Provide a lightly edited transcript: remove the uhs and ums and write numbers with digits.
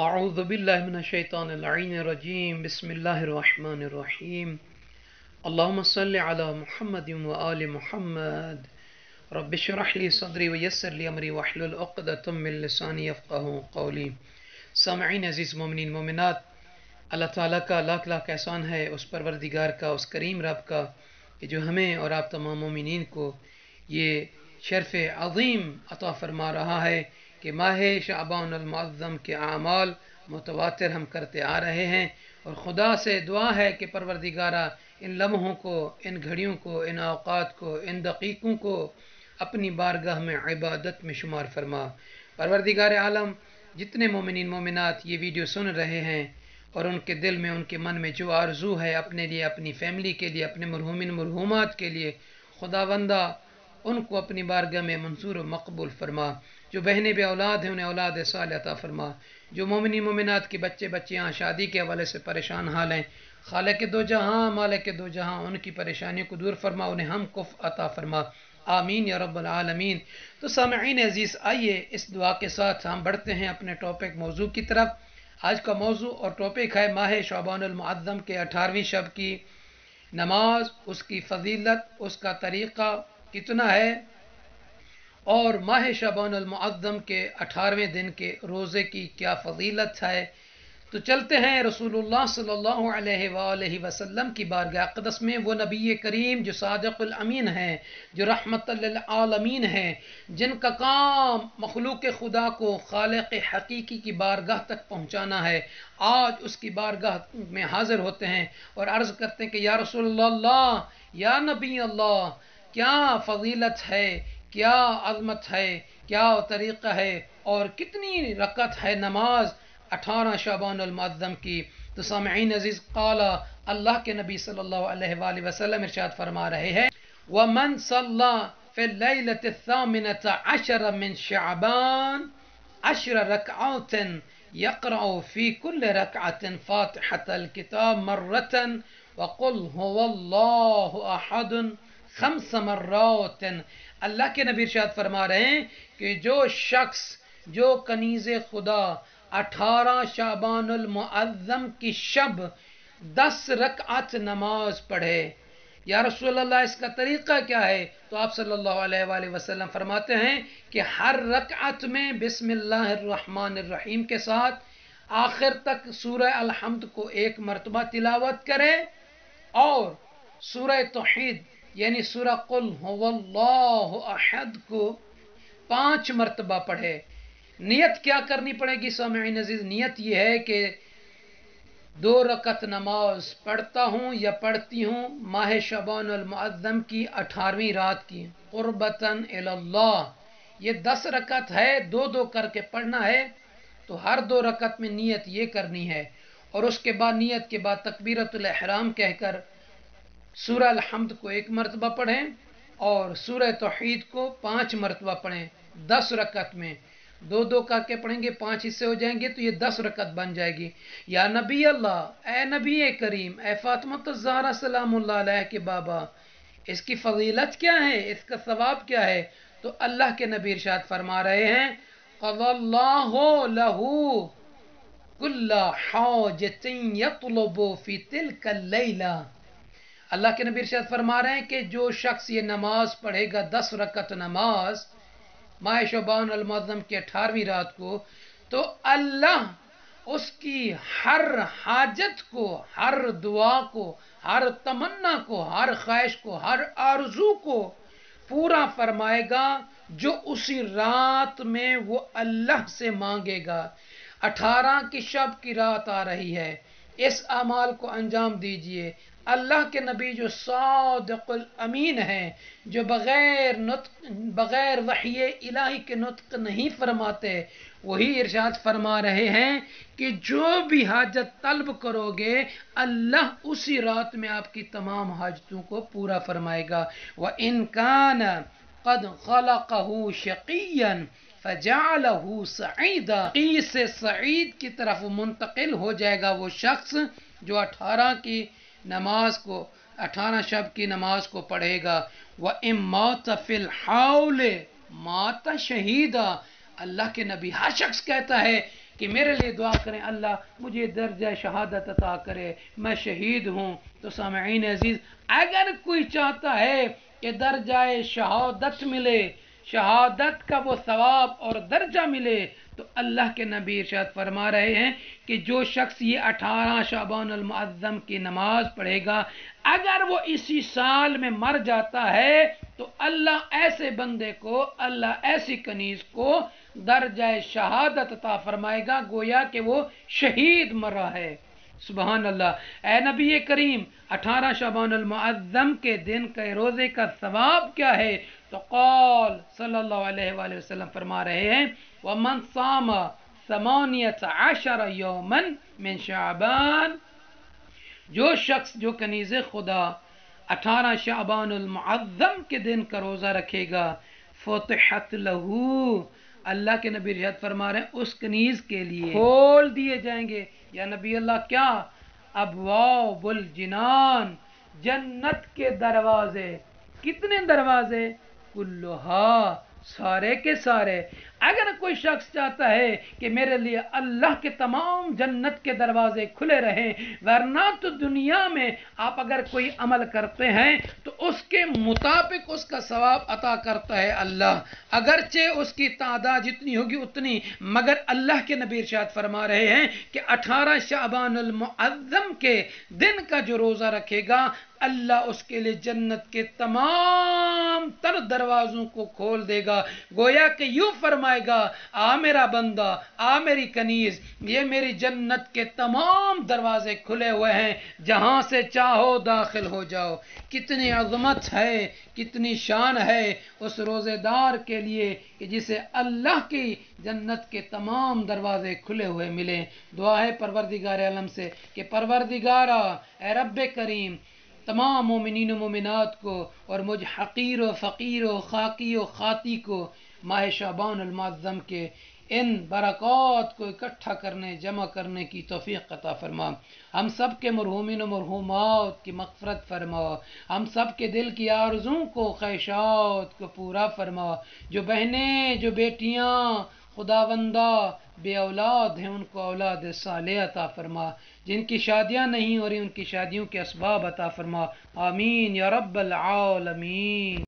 أعوذ بالله من الشيطان اللعين الرجيم بسم الله الرحمن الرحيم اللهم صل على محمد وآل محمد رب اشرح لي صدري ويسر لي أمري واحلل عقدة من لساني يفقهوا قولي. سامعین عزیز مومنین مومنات، اللہ تعالیٰ کا لاکھ لاکھ احسان ہے، اس پروردگار کا، اس کریم رب کا کہ جو ہمیں اور آپ تمام مومنین کو یہ شرف عظیم عطا فرما رہا ہے کہ ماہ شعبان المعظم کے اعمال متواتر ہم کرتے آ رہے ہیں، اور خدا سے دعا ہے کہ پروردگارہ ان لمحوں کو، ان گھڑیوں کو، ان اوقات کو، ان دقیقوں کو اپنی بارگاہ میں عبادت میں شمار فرما۔ پروردگار عالم، جتنے مومنین مومنات یہ ویڈیو سن رہے ہیں اور ان کے دل میں، ان کے من میں جو آرزو ہے اپنے لیے، اپنی فیملی کے لیے، اپنے مرحومین مرحومات کے لیے، خداوندہ ان کو اپنی بارگاہ میں منظور و مقبول فرما۔ جو بہنیں بے اولاد ہیں انہیں اولاد صالح عطا فرما۔ جو مومنین مومنات کے بچے بچیاں شادی کے حوالے سے پریشان حال ہیں، خالق دو جہاں مالک دو جہاں ان کی پریشانیوں کو دور فرما، انہیں ہم کف عطا فرما، آمین یا رب العالمین۔ تو سامعین عزیز، آئیے اس دعا کے ساتھ ہم بڑھتے ہیں اپنے ٹاپک موضوع کی طرف۔ آج کا موضوع اور ٹاپک ہے ماہ شعبان المعظم کے 18ویں شب کی نماز، اس کی فضیلت، اس کا طریقہ کتنا ہے، اور ماہ شعبان المعظم کے 18ویں دن کے روزے کی کیا فضیلت ہے۔ تو چلتے ہیں رسول اللہ صلی اللہ علیہ وآلہ وسلم کی بارگاہ اقدس میں، وہ نبی کریم جو صادق الامین ہیں، جو رحمت للعالمین ہیں، جن کا کام مخلوق خدا کو خالق حقیقی کی بارگاہ تک پہنچانا ہے، آج اس کی بارگاہ میں حاضر ہوتے ہیں اور عرض کرتے ہیں کہ یا رسول اللہ، یا نبی اللہ، کیا فضیلت ہے، کیا عظمت ہے، کیا طریقہ ہے، اور کتنی رکعت ہے نماز 18 شعبان المعظم کی۔ تو سامعین عزیز، قال اللہ کے نبی صلی اللہ علیہ وآلہ وسلم ارشاد فرما رہے ہیں وَمَنْ صَلَّى فِي اللَّيْلَةِ الثَّامِنَةِ عَشَرَ مِنْ شَعْبَانَ 10 ركعات يقرأ في كل ركعة فاتحة الكتاب مرة وقل هو الله أحد 5 مرات۔ اللہ کے نبی ارشاد فرما رہے ہیں کہ جو شخص، جو کنیز خدا 18 شعبان المعظم کی شب 10 رکعت نماز پڑھے۔ یا رسول اللہ، اس کا طریقہ کیا ہے؟ تو آپ صلی اللہ علیہ وآلہ وسلم فرماتے ہیں کہ ہر رکعت میں بسم اللہ الرحمن الرحیم کے ساتھ آخر تک سورہ الحمد کو 1 مرتبہ تلاوت کرے، اور سورہ توحید یعنی سورہ قل هو اللہ احد کو 5 مرتبہ پڑھے۔ نیت کیا کرنی پڑے گی سامعین عزیز؟ نیت یہ ہے کہ 2 رکعت نماز پڑھتا ہوں یا پڑھتی ہوں ماہ شعبان المعظم کی 18ویں رات کی، قربتاً الی اللہ۔ یہ 10 رکعت ہے، 2 کر کے پڑھنا ہے، تو ہر 2 رکعت میں نیت یہ کرنی ہے، اور اس کے بعد نیت کے بعد تکبیرۃ الاحرام کہہ کر سورہ الحمد کو 1 مرتبہ پڑھیں اور سورہ توحید کو 5 مرتبہ پڑھیں 10 رکعت میں۔ 2 کر کے پڑھیں گے، 5 حصے ہو جائیں گے تو یہ 10 رکعت بن جائے گی۔ یا نبی اللہ، اے نبی کریم، اے فاطمہ الزہرا سلام اللہ علیہ کے بابا، اس کی فضیلت کیا ہے، اس کا ثواب کیا ہے؟ تو اللہ کے نبی ارشاد فرما رہے ہیں قضى الله له كل حاجة يطلب في تلك الليلة۔ اللہ کے نبی ارشاد فرما رہے ہیں کہ جو شخص یہ نماز پڑھے گا 10 رکعت نماز ماہ شعبان المعظم کی 18ویں رات کو، تو اللہ اس کی ہر حاجت کو، ہر دعا کو، ہر تمنا کو، ہر خواہش کو، ہر آرزو کو پورا فرمائے گا جو اسی رات میں وہ اللہ سے مانگے گا۔ 18 کی شب کی رات آ رہی ہے، اس اعمال کو انجام دیجئے۔ اللہ کے نبی جو صادق الامین ہیں، جو بغیر وحی الہی کے نطق نہیں فرماتے، وہی ارشاد فرما رہے ہیں کہ جو بھی حاجت طلب کرو گے اللہ اسی رات میں آپ کی تمام حاجتوں کو پورا فرمائے گا۔ وَإِن كَانَ قَدْ خَلَقَهُ شَقِيًّا فَجَعَلَهُ سَعِيدًا، شقی سے سعید کی طرف منتقل ہو جائے گا وہ شخص جو 18 کی نماز کو، 18 شب کی نماز کو پڑھے گا۔ وَإِن مَاتَ فِي الْحَوْلِ مَاتَ شَهِيدًا، اللہ کے نبی ہر شخص کہتا ہے کہ میرے لیے دعا کریں اللہ مجھے درجہ شہادت عطا کرے، میں شہید ہوں۔ تو سامعین عزیز، اگر کوئی چاہتا ہے کہ درجہ شہادت ملے، شہادت کا وہ ثواب اور درجہ ملے، تو اللہ کے نبی ارشاد فرما رہے ہیں کہ جو شخص یہ 18 شعبان المعظم کی نماز پڑھے گا، اگر وہ اسی سال میں مر جاتا ہے تو اللہ ایسے بندے کو، اللہ ایسی کنیز کو درجہ شہادت عطا فرمائے گا، گویا کہ وہ شہید مرا ہے۔ سبحان اللہ۔ اے نبی کریم، 18 شعبان المعظم کے دن کے روزے کا ثواب کیا ہے؟ تو قال صلی اللہ علیہ وآلہ وسلم فرما رہے ہیں وَمَنْ صَامَ 18 يَوْمًا مِنْ شعبان، جو شخص، جو کنیز خدا 18 شعبان المعظم کے دن کا روزہ رکھے گا، فتحت لہو، اللہ کے نبی ارشاد فرما رہے ہیں اس کنیز کے لیے کھول دیے جائیں گے، یا نبی اللہ کیا؟ ابواب الجنان، جنت کے دروازے۔ کتنے دروازے؟ کلھا، سارے کے سارے۔ اگر کوئی شخص چاہتا ہے کہ میرے لیے اللہ کے تمام جنت کے دروازے کھلے رہیں، ورنہ تو دنیا میں آپ اگر کوئی عمل کرتے ہیں تو اس کے مطابق اس کا ثواب عطا کرتا ہے اللہ، اگرچہ اس کی تعداد جتنی ہوگی اتنی، مگر اللہ کے نبی ارشاد فرما رہے ہیں کہ 18 شعبان المعظم کے دن کا جو روزہ رکھے گا، اللہ اس کے لیے جنت کے تمام تر دروازوں کو کھول دے گا، گویا کہ یوں فرمائے گا آ میرا بندہ، آ میری کنیز، یہ میری جنت کے تمام دروازے کھلے ہوئے ہیں، جہاں سے چاہو داخل ہو جاؤ۔ کتنی عظمت ہے، کتنی شان ہے اس روزے دار کے لیے کہ جسے اللہ کی جنت کے تمام دروازے کھلے ہوئے ملیں۔ دعا ہے پروردگار عالم سے کہ پروردگارا، اے رب کریم، تمام مومنین و مومنات کو اور مجھ حقیر و فقیر و خاکی و خاطی کو ماہ شعبان المعظم کے ان برکات کو اکٹھا کرنے، جمع کرنے کی توفیق عطا فرما۔ ہم سب کے مرحومین و مرحومات کی مغفرت فرما، ہم سب کے دل کی آرزوں کو، خواہشات کو پورا فرما۔ جو بہنیں، جو بیٹیاں خداوندہ بے اولاد ہیں، ان کو اولاد صالح عطا فرما، جن کی شادیاں نہیں ہو رہی ان کی شادیوں کے اسباب عطا فرما، آمین یا رب العالمین۔